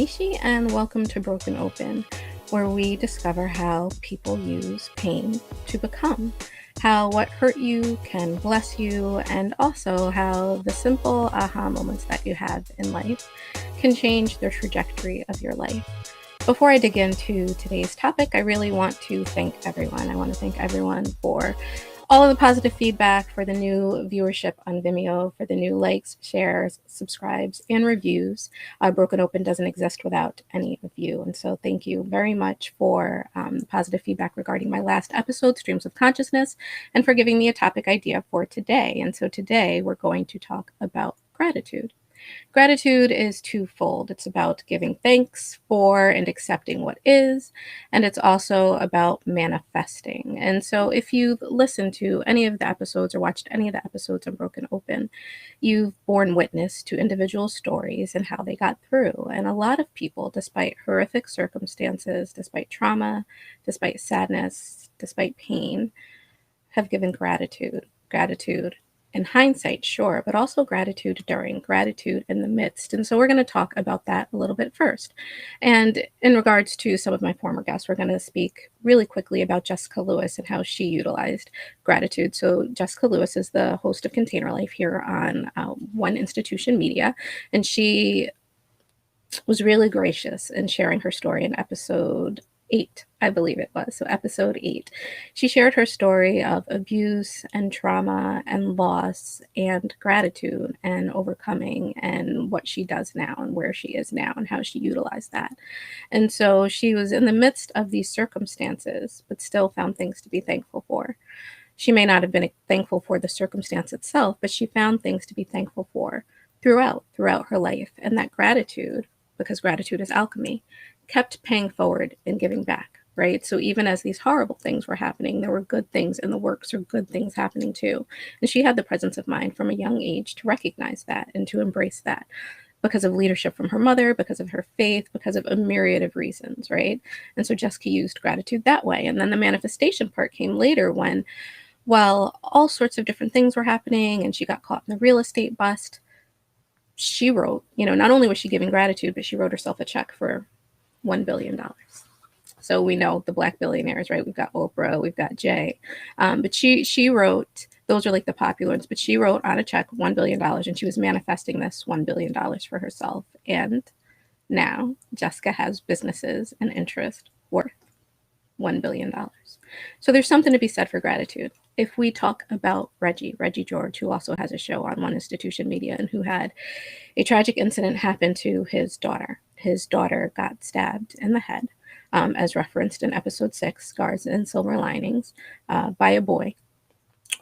Nishi, and welcome to Broken Open, where we discover how people use pain to become, how what hurt you can bless you, and also how the simple aha moments that you have in life can change the trajectory of your life. Before I dig into today's topic, I really want to thank everyone. I want to thank everyone for all of the positive feedback, for the new viewership on Vimeo, for the new likes, shares, subscribes, and reviews. Broken Open doesn't exist without any of you. And so thank you very much for positive feedback regarding my last episode, Streams of Consciousness, and for giving me a topic idea for today. And so today we're going to talk about gratitude. Gratitude is twofold. It's about giving thanks for and accepting what is, and it's also about manifesting. And so if you've listened to any of the episodes or watched any of the episodes on Broken Open, you've borne witness to individual stories and how they got through. And a lot of people, despite horrific circumstances, despite trauma, despite sadness, despite pain, have given gratitude. Gratitude in hindsight, sure, but also gratitude during, gratitude in the midst. And so we're going to talk about that a little bit first. And in regards to some of my former guests, we're going to speak really quickly about Jessica Lewis and how she utilized gratitude. So Jessica Lewis is the host of Container Life here on One Institution Media, and she was really gracious in sharing her story in episode 8, I believe it was. So episode 8, she shared her story of abuse and trauma and loss and gratitude and overcoming and what she does now and where she is now and how she utilized that. And so she was in the midst of these circumstances, but still found things to be thankful for. She may not have been thankful for the circumstance itself, but she found things to be thankful for throughout her life. And that gratitude, because gratitude is alchemy, kept paying forward and giving back, right? So even as these horrible things were happening, there were good things in the works or good things happening too. And she had the presence of mind from a young age to recognize that and to embrace that because of leadership from her mother, because of her faith, because of a myriad of reasons, right? And so Jessica used gratitude that way. And then the manifestation part came later when, while all sorts of different things were happening and she got caught in the real estate bust, she wrote, not only was she giving gratitude, but she wrote herself a check for $1 billion. So we know the Black billionaires, right? We've got Oprah, we've got Jay. But she wrote, those are like the popular ones, but she wrote on a check $1 billion and she was manifesting this $1 billion for herself. And now Jessica has businesses and interest worth $1 billion. So there's something to be said for gratitude. If we talk about Reggie George, who also has a show on One Institution Media and who had a tragic incident happen to his daughter. His daughter got stabbed in the head, as referenced in episode 6, Scars and Silver Linings, by a boy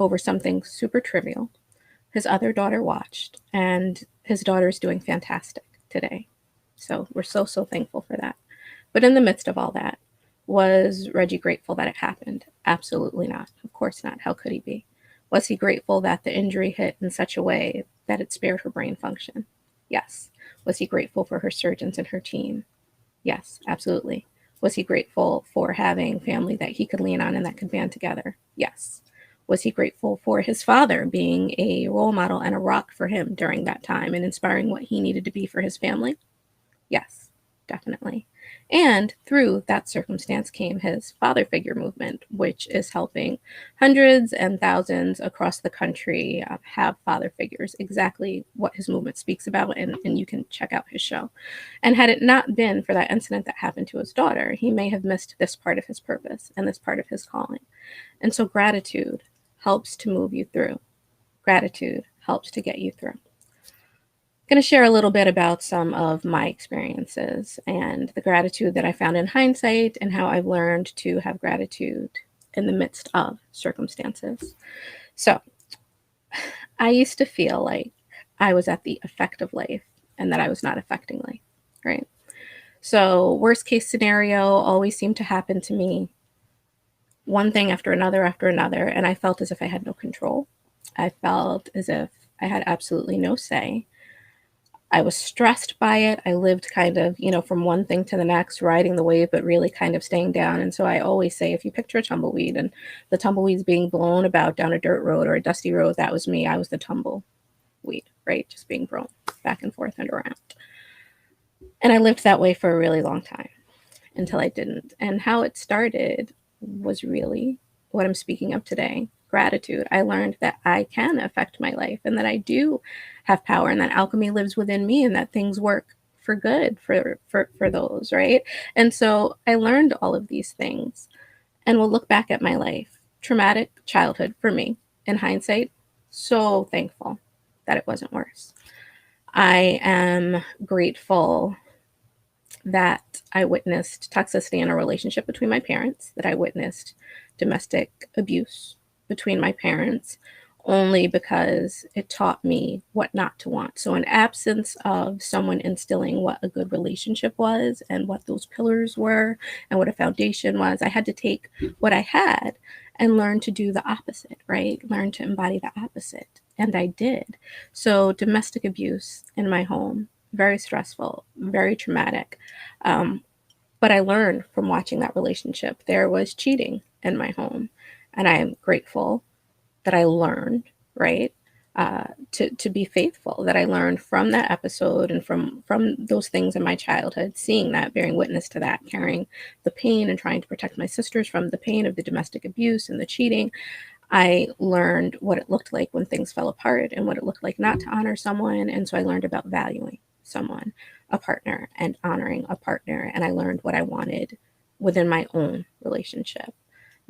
over something super trivial. His other daughter watched, and his daughter is doing fantastic today. So we're so thankful for that. But in the midst of all that, was Reggie grateful that it happened? Absolutely not. Of course not. How could he be? Was he grateful that the injury hit in such a way that it spared her brain function? Yes. Was he grateful for her surgeons and her team? Yes, absolutely. Was he grateful for having family that he could lean on and that could band together? Yes. Was he grateful for his father being a role model and a rock for him during that time and inspiring what he needed to be for his family? Yes, definitely. And through that circumstance came his father figure movement, which is helping hundreds and thousands across the country have father figures, exactly what his movement speaks about. And you can check out his show. And had it not been for that incident that happened to his daughter, he may have missed this part of his purpose and this part of his calling. And so gratitude helps to move you through. Gratitude helps to get you through. Going to share a little bit about some of my experiences and the gratitude that I found in hindsight and how I've learned to have gratitude in the midst of circumstances. So I used to feel like I was at the effect of life and that I was not affecting life, right? So worst case scenario always seemed to happen to me, one thing after another, and I felt as if I had no control. I felt as if I had absolutely no say. I was stressed by it. I lived kind of, from one thing to the next, riding the wave, but really kind of staying down. And so I always say, if you picture a tumbleweed and the tumbleweed's being blown about down a dirt road or a dusty road, that was me. I was the tumbleweed, right? Just being blown back and forth and around. And I lived that way for a really long time until I didn't. And how it started was really what I'm speaking of today, gratitude. I learned that I can affect my life and that I do have power and that alchemy lives within me and that things work for good for those, right? And so I learned all of these things and will look back at my life, traumatic childhood for me, in hindsight, so thankful that it wasn't worse. I am grateful that I witnessed toxicity in a relationship between my parents, that I witnessed domestic abuse between my parents, only because it taught me what not to want. So, in absence of someone instilling what a good relationship was and what those pillars were and what a foundation was, I had to take what I had and learn to do the opposite, right? Learn to embody the opposite. And I did. So, domestic abuse in my home, very stressful, very traumatic. Um, but I learned from watching that relationship. There was cheating in my home. And I am grateful that I learned, right? To be faithful, that I learned from that episode and from those things in my childhood, seeing that, bearing witness to that, carrying the pain and trying to protect my sisters from the pain of the domestic abuse and the cheating. I learned what it looked like when things fell apart and what it looked like not to honor someone. And so I learned about valuing someone, a partner, and honoring a partner. And I learned what I wanted within my own relationship.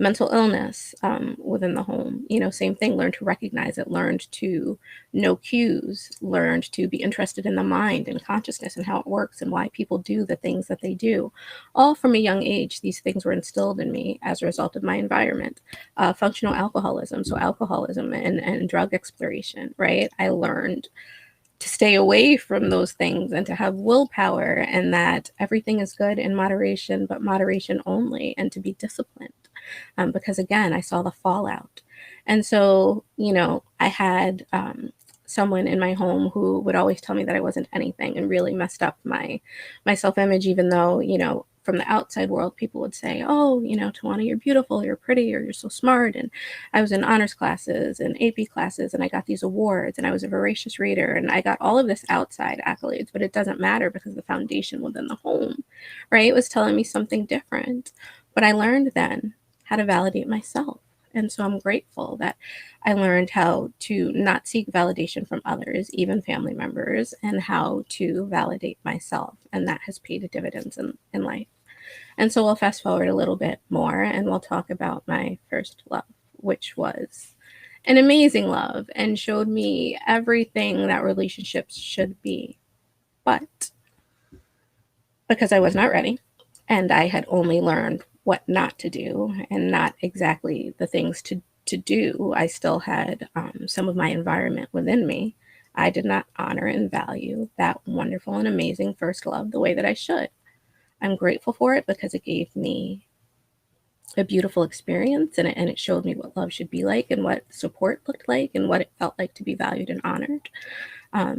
Mental illness within the home, same thing. Learned to recognize it, learned to know cues, learned to be interested in the mind and consciousness and how it works and why people do the things that they do. All from a young age, these things were instilled in me as a result of my environment. Functional alcoholism, so alcoholism and drug exploration, right? I learned to stay away from those things and to have willpower, and that everything is good in moderation, but moderation only, and to be disciplined. Because again, I saw the fallout. And so, I had someone in my home who would always tell me that I wasn't anything and really messed up my self-image, even though, from the outside world, people would say, oh, Tawanna, you're beautiful, you're pretty, or you're so smart. And I was in honors classes and AP classes, and I got these awards, and I was a voracious reader, and I got all of this outside accolades, but it doesn't matter because the foundation within the home, right, was telling me something different. But I learned then how to validate myself. And so I'm grateful that I learned how to not seek validation from others, even family members, and how to validate myself. And that has paid dividends in life. And so we'll fast forward a little bit more and we'll talk about my first love, which was an amazing love and showed me everything that relationships should be. But because I was not ready and I had only learned what not to do and not exactly the things to do, I still had some of my environment within me. I did not honor and value that wonderful and amazing first love the way that I should. I'm grateful for it because it gave me a beautiful experience, and it showed me what love should be like and what support looked like and what it felt like to be valued and honored. I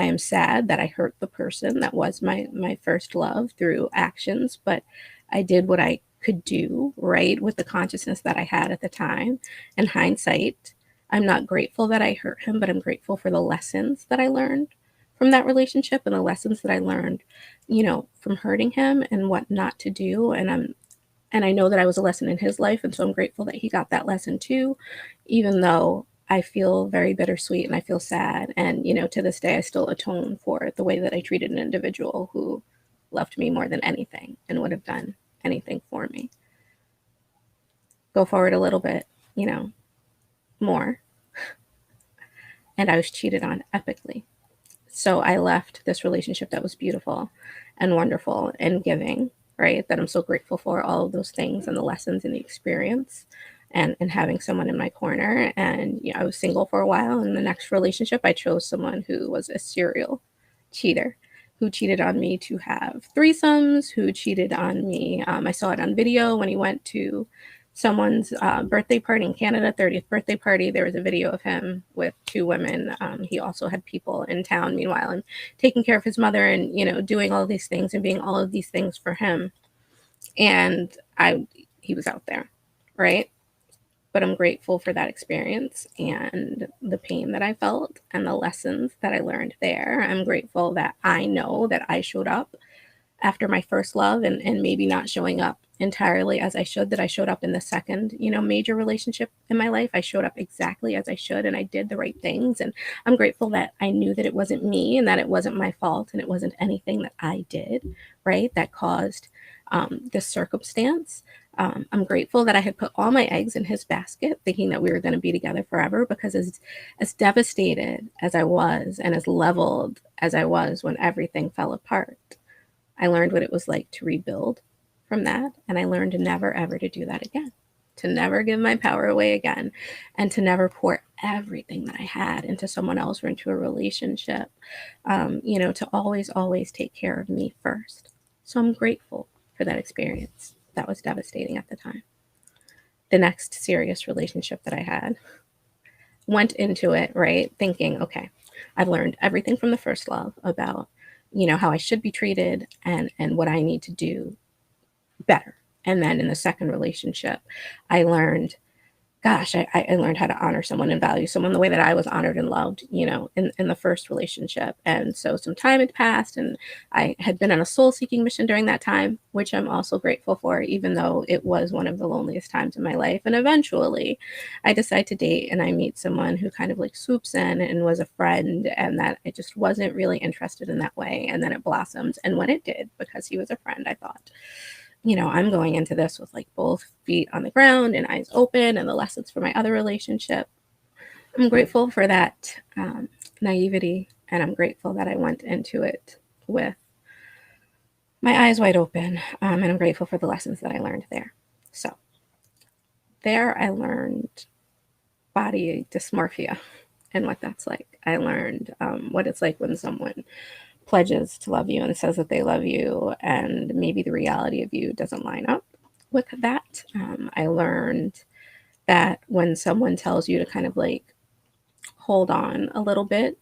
am sad that I hurt the person that was my first love through actions, but I did what I could do, right, with the consciousness that I had at the time. In hindsight, I'm not grateful that I hurt him, but I'm grateful for the lessons that I learned from that relationship and the lessons that I learned, from hurting him and what not to do. And I know that I was a lesson in his life, and so I'm grateful that he got that lesson too, even though I feel very bittersweet and I feel sad. And, to this day, I still atone for the way that I treated an individual who loved me more than anything and would have done anything for me. Go forward a little bit, more. And I was cheated on epically. So I left this relationship that was beautiful and wonderful and giving, right? That I'm so grateful for all of those things and the lessons and the experience and having someone in my corner. And I was single for a while. In the next relationship, I chose someone who was a serial cheater, who cheated on me to have threesomes, who cheated on me. I saw it on video when he went to someone's birthday party in Canada, 30th birthday party. There was a video of him with two women. He also had people in town meanwhile and taking care of his mother and, doing all these things and being all of these things for him. And he was out there, right? But I'm grateful for that experience and the pain that I felt and the lessons that I learned there. I'm grateful that I know that I showed up after my first love and maybe not showing up entirely as I should, that I showed up in the second, major relationship in my life. I showed up exactly as I should, and I did the right things. And I'm grateful that I knew that it wasn't me and that it wasn't my fault and it wasn't anything that I did, right, that caused this circumstance. I'm grateful that I had put all my eggs in his basket, thinking that we were going to be together forever, because as devastated as I was and as leveled as I was when everything fell apart, I learned what it was like to rebuild from that. And I learned never, ever to do that again, to never give my power away again, and to never pour everything that I had into someone else or into a relationship, to always, always take care of me first. So I'm grateful for that experience. That was devastating at the time. The next serious relationship that I had, went into it, right, thinking, okay, I've learned everything from the first love about, how I should be treated and what I need to do better. And then in the second relationship, I learned, gosh, I learned how to honor someone and value someone the way that I was honored and loved, in the first relationship. And so some time had passed, and I had been on a soul seeking mission during that time, which I'm also grateful for, even though it was one of the loneliest times in my life. And eventually I decide to date, and I meet someone who kind of like swoops in and was a friend, and that I just wasn't really interested in that way. And then it blossomed. And when it did, because he was a friend, I thought, I'm going into this with like both feet on the ground and eyes open, and the lessons for my other relationship. I'm grateful for that naivety, and I'm grateful that I went into it with my eyes wide open, and I'm grateful for the lessons that I learned there. So there I learned body dysmorphia and what that's like. I learned what it's like when someone pledges to love you and says that they love you, and maybe the reality of you doesn't line up with that. I learned that when someone tells you to kind of like hold on a little bit,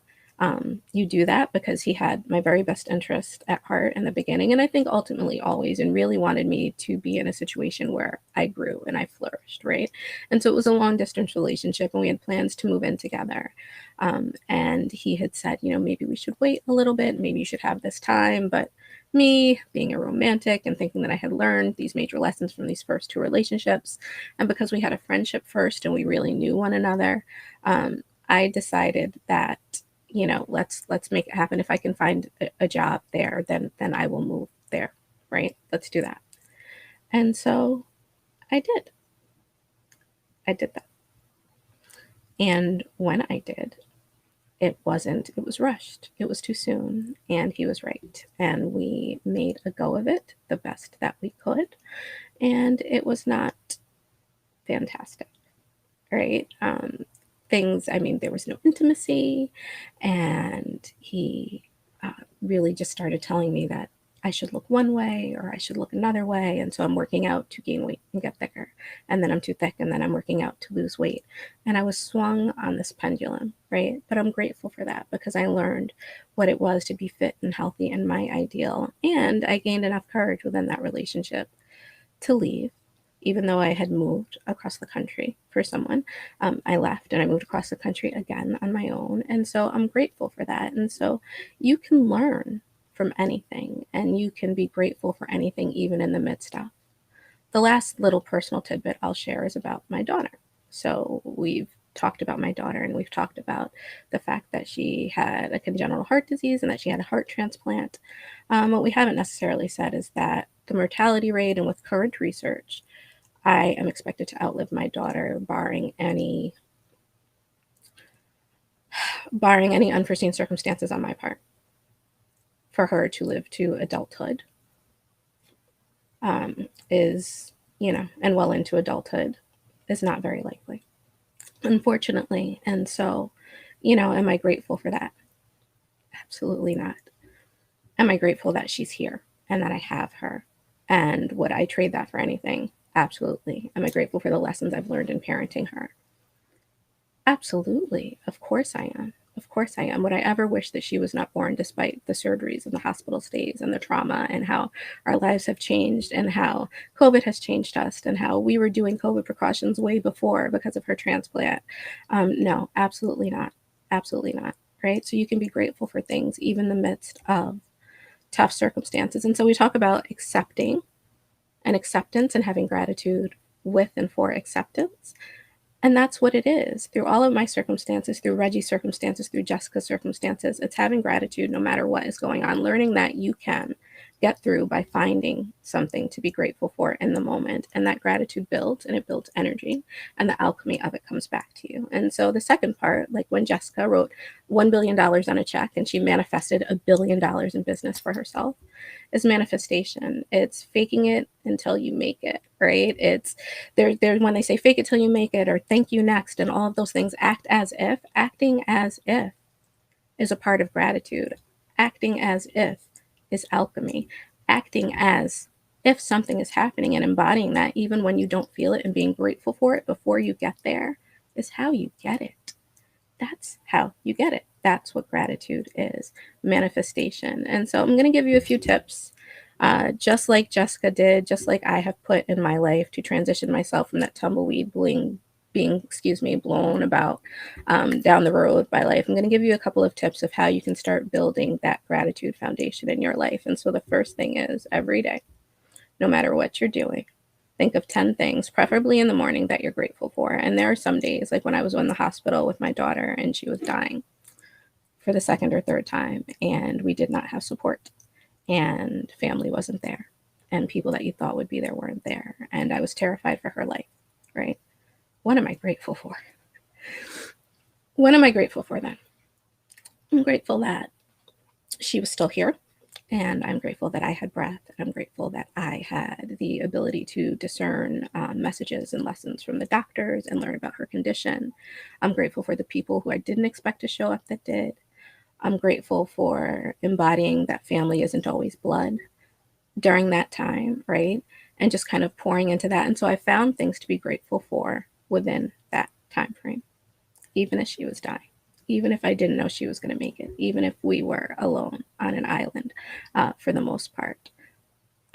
you do that because he had my very best interest at heart in the beginning, and I think ultimately always, and really wanted me to be in a situation where I grew and I flourished, right? And so it was a long distance relationship, and we had plans to move in together. And he had said, maybe we should wait a little bit, maybe you should have this time. But me being a romantic and thinking that I had learned these major lessons from these first two relationships, and because we had a friendship first and we really knew one another, I decided that, let's make it happen. If I can find a job there, then I will move there, right? Let's do that. And so I did. I did that. And when I did, it was rushed. It was too soon, and he was right. And we made a go of it the best that we could. And it was not fantastic, right? There was no intimacy, and he really just started telling me that I should look one way or I should look another way. And so I'm working out to gain weight and get thicker. And then I'm too thick, and then I'm working out to lose weight. And I was swung on this pendulum, right? But I'm grateful for that, because I learned what it was to be fit and healthy and my ideal. And I gained enough courage within that relationship to leave, even though I had moved across the country for someone. I left and I moved across the country again on my own. And so I'm grateful for that. And so you can learn from anything, and you can be grateful for anything, even in the midst of. The last little personal tidbit I'll share is about my daughter. So we've talked about my daughter, and we've talked about the fact that she had a congenital heart disease and that she had a heart transplant. What we haven't necessarily said is that the mortality rate, and with current research, I am expected to outlive my daughter, barring any unforeseen circumstances on my part. For her to live to adulthood is, and well into adulthood, is not very likely, unfortunately. And so, am I grateful for that? Absolutely not. Am I grateful that she's here and that I have her? And would I trade that for anything? Absolutely. Am I grateful for the lessons I've learned in parenting her? Absolutely. Of course I am. Of course I am. Would I ever wish that she was not born, despite the surgeries and the hospital stays and the trauma, and how our lives have changed, and how COVID has changed us, and how we were doing COVID precautions way before because of her transplant? No, absolutely not. Absolutely not. Right? So you can be grateful for things even in the midst of tough circumstances. And so we talk about accepting and acceptance and having gratitude with and for acceptance. And that's what it is. Through all of my circumstances, through Reggie's circumstances, through Jessica's circumstances, it's having gratitude no matter what is going on, learning that you can get through by finding something to be grateful for in the moment. And that gratitude builds, and it builds energy, and the alchemy of it comes back to you. And so the second part, like when Jessica wrote $1 billion on a check and she manifested $1 billion in business for herself, is manifestation. It's faking it until you make it, right? It's there when they say fake it till you make it, or thank you next, and all of those things, acting as if is a part of gratitude. Acting as if is alchemy. Acting as if something is happening and embodying that even when you don't feel it, and being grateful for it before you get there, is how you get it. That's how you get it. That's what gratitude is, manifestation. And so I'm going to give you a few tips, just like Jessica did, just like I have put in my life to transition myself from that tumbleweed being blown about down the road by life. I'm going to give you a couple of tips of how you can start building that gratitude foundation in your life. And so the first thing is, every day, no matter what you're doing, think of 10 things, preferably in the morning, that you're grateful for. And there are some days, like when I was in the hospital with my daughter and she was dying for the second or third time, and we did not have support, and family wasn't there, and people that you thought would be there weren't there, and I was terrified for her life, right? What am I grateful for? What am I grateful for then? I'm grateful that she was still here. And I'm grateful that I had breath. And I'm grateful that I had the ability to discern messages and lessons from the doctors and learn about her condition. I'm grateful for the people who I didn't expect to show up that did. I'm grateful for embodying that family isn't always blood during that time, right? And just kind of pouring into that. And so I found things to be grateful for within that time frame, even as she was dying. Even if I didn't know she was going to make it, even if we were alone on an island for the most part,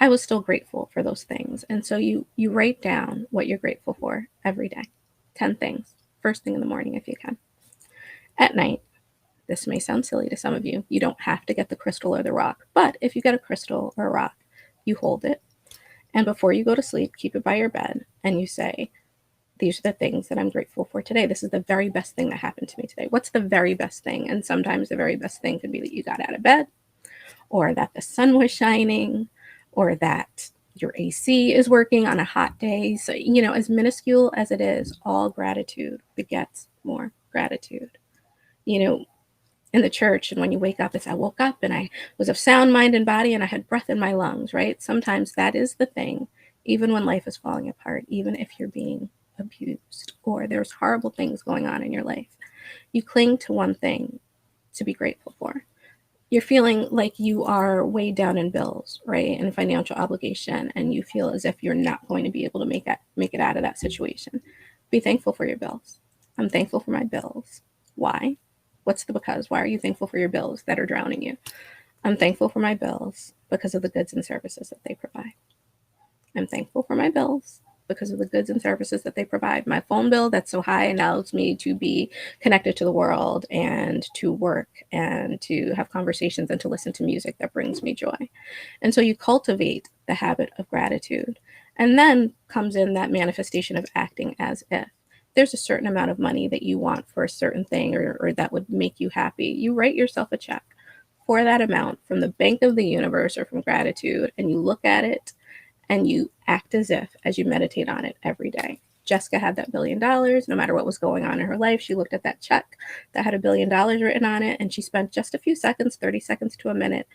I was still grateful for those things. And so you write down what you're grateful for every day. 10 things, first thing in the morning if you can. At night, this may sound silly to some of you. You don't have to get the crystal or the rock. But if you get a crystal or a rock, you hold it. And before you go to sleep, keep it by your bed. And you say, these are the things that I'm grateful for today. This is the very best thing that happened to me today. What's the very best thing? And sometimes the very best thing could be that you got out of bed, or that the sun was shining, or that your AC is working on a hot day. So, as minuscule as it is, all gratitude begets more gratitude. In the church, and when you wake up, it's, I woke up and I was of sound mind and body and I had breath in my lungs, right? Sometimes that is the thing, even when life is falling apart, even if you're being abused or there's horrible things going on in your life, you cling to one thing to be grateful for. You're feeling like you are weighed down in bills, right, and financial obligation, and you feel as if you're not going to be able to make it out of that situation. Be thankful for your bills. I'm thankful for my bills. Why? What's the because? Why are you thankful for your bills that are drowning you? I'm thankful for my bills because of the goods and services that they provide. I'm thankful for my bills because of the goods and services that they provide. My phone bill that's so high allows me to be connected to the world and to work and to have conversations and to listen to music that brings me joy. And so you cultivate the habit of gratitude. And then comes in that manifestation of acting as if. There's a certain amount of money that you want for a certain thing, or that would make you happy. You write yourself a check for that amount from the bank of the universe or from gratitude, and you look at it and you act as if, as you meditate on it every day. Jessica had that $1 billion. No matter what was going on in her life, she looked at that check that had $1 billion written on it, and she spent just a few seconds, 30 seconds to a minute,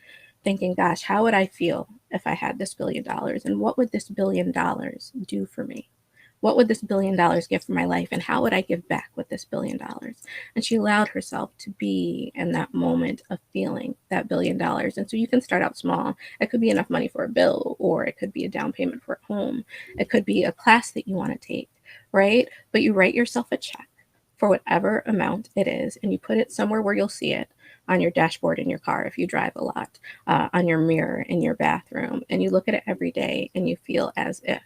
thinking, gosh, how would I feel if I had this $1 billion? And what would this $1 billion do for me? What would this $1 billion give for my life? And how would I give back with this $1 billion? And she allowed herself to be in that moment of feeling that $1 billion. And so you can start out small. It could be enough money for a bill, or it could be a down payment for a home. It could be a class that you want to take, right? But you write yourself a check for whatever amount it is, and you put it somewhere where you'll see it, on your dashboard in your car if you drive a lot, on your mirror in your bathroom, and you look at it every day and you feel as if.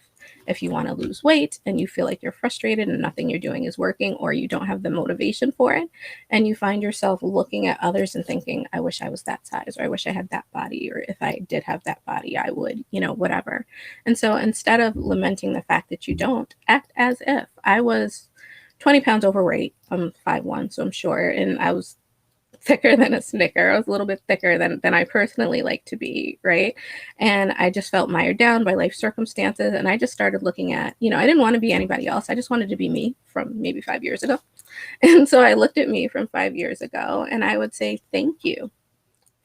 If you want to lose weight and you feel like you're frustrated and nothing you're doing is working, or you don't have the motivation for it, and you find yourself looking at others and thinking, I wish I was that size, or I wish I had that body, or if I did have that body, I would, whatever. And so instead of lamenting the fact that you don't, act as if. I was 20 pounds overweight. I'm 5'1", so I'm short, and I was thicker than a Snicker. I was a little bit thicker than I personally like to be, right? And I just felt mired down by life circumstances. And I just started looking at, I didn't want to be anybody else. I just wanted to be me from maybe 5 years ago. And so I looked at me from 5 years ago, and I would say, thank you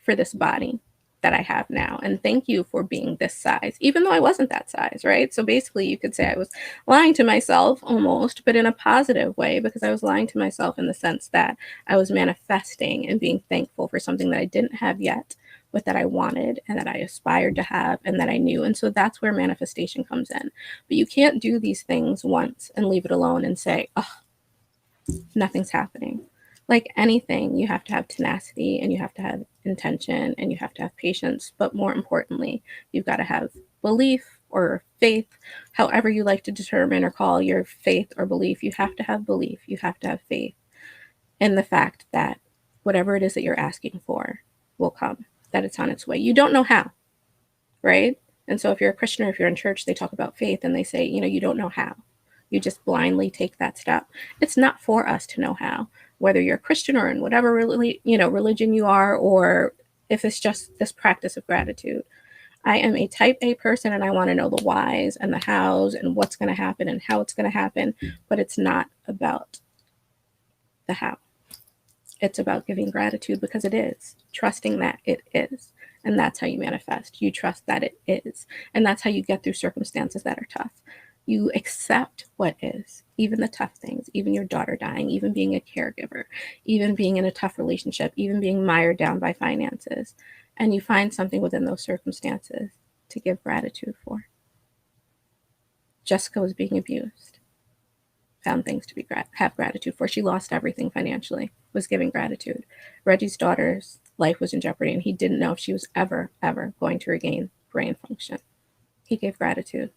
for this body that I have now. And thank you for being this size, even though I wasn't that size, right? So basically you could say I was lying to myself almost, but in a positive way, because I was lying to myself in the sense that I was manifesting and being thankful for something that I didn't have yet, but that I wanted and that I aspired to have and that I knew. And so that's where manifestation comes in. But you can't do these things once and leave it alone and say, oh, nothing's happening. Like anything, you have to have tenacity, and you have to have intention, and you have to have patience. But more importantly, you've got to have belief or faith, however you like to determine or call your faith or belief. You have to have belief. You have to have faith in the fact that whatever it is that you're asking for will come, that it's on its way. You don't know how, right? And so if you're a Christian or if you're in church, they talk about faith and they say, you don't know how. You just blindly take that step. It's not for us to know how, whether you're a Christian or in whatever religion you are, or if it's just this practice of gratitude. I am a type A person, and I want to know the whys and the hows and what's going to happen and how it's going to happen, but it's not about the how. It's about giving gratitude because it is, trusting that it is. And that's how you manifest. You trust that it is. And that's how you get through circumstances that are tough. You accept what is, even the tough things, even your daughter dying, even being a caregiver, even being in a tough relationship, even being mired down by finances. And you find something within those circumstances to give gratitude for. Jessica was being abused, found things to have gratitude for. She lost everything financially, was giving gratitude. Reggie's daughter's life was in jeopardy, and he didn't know if she was ever going to regain brain function. He gave gratitude.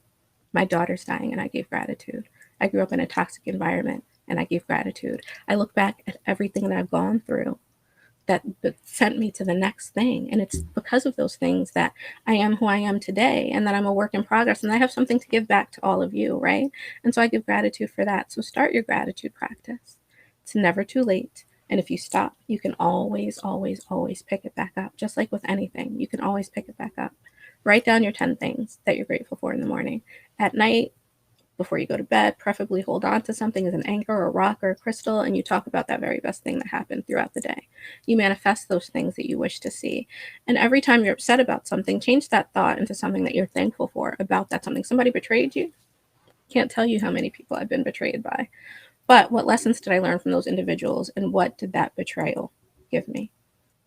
My daughter's dying, and I gave gratitude. I grew up in a toxic environment, and I gave gratitude. I look back at everything that I've gone through that sent me to the next thing. And it's because of those things that I am who I am today, and that I'm a work in progress, and I have something to give back to all of you, right? And so I give gratitude for that. So start your gratitude practice. It's never too late. And if you stop, you can always pick it back up. Just like with anything, you can always pick it back up. Write down your 10 things that you're grateful for in the morning. At night, before you go to bed, preferably hold on to something as an anchor or a rock or a crystal, and you talk about that very best thing that happened throughout the day. You manifest those things that you wish to see. And every time you're upset about something, change that thought into something that you're thankful for about that something. Somebody betrayed you. Can't tell you how many people I've been betrayed by. But what lessons did I learn from those individuals, and what did that betrayal give me?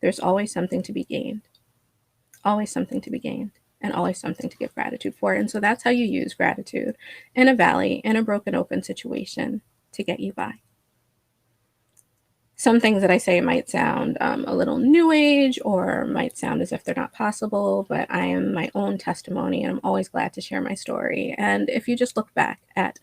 There's always something to be gained. Always something to be gained. And always something to give gratitude for. And so that's how you use gratitude in a valley, in a broken open situation, to get you by. Some things that I say might sound a little new age, or might sound as if they're not possible, but I am my own testimony, and I'm always glad to share my story. And if you just look back at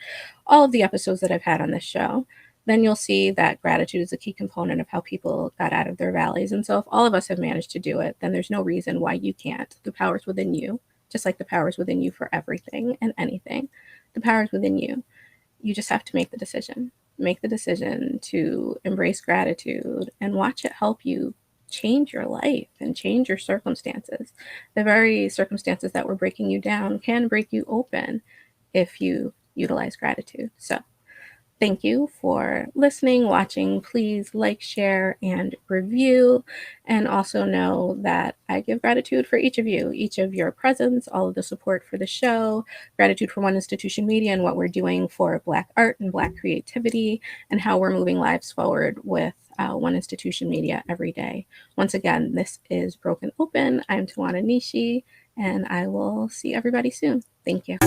all of the episodes that I've had on this show, then you'll see that gratitude is a key component of how people got out of their valleys. And so if all of us have managed to do it, then there's no reason why you can't. The power's within you, just like the power's within you for everything and anything. The power's within you. You just have to make the decision. Make the decision to embrace gratitude and watch it help you change your life and change your circumstances. The very circumstances that were breaking you down can break you open if you utilize gratitude. So thank you for listening, watching. Please like, share, and review. And also know that I give gratitude for each of you, each of your presence, all of the support for the show, gratitude for One Institution Media and what we're doing for Black art and Black creativity, and how we're moving lives forward with One Institution Media every day. Once again, this is Broken Open. I'm Tawanna Nishi, and I will see everybody soon. Thank you.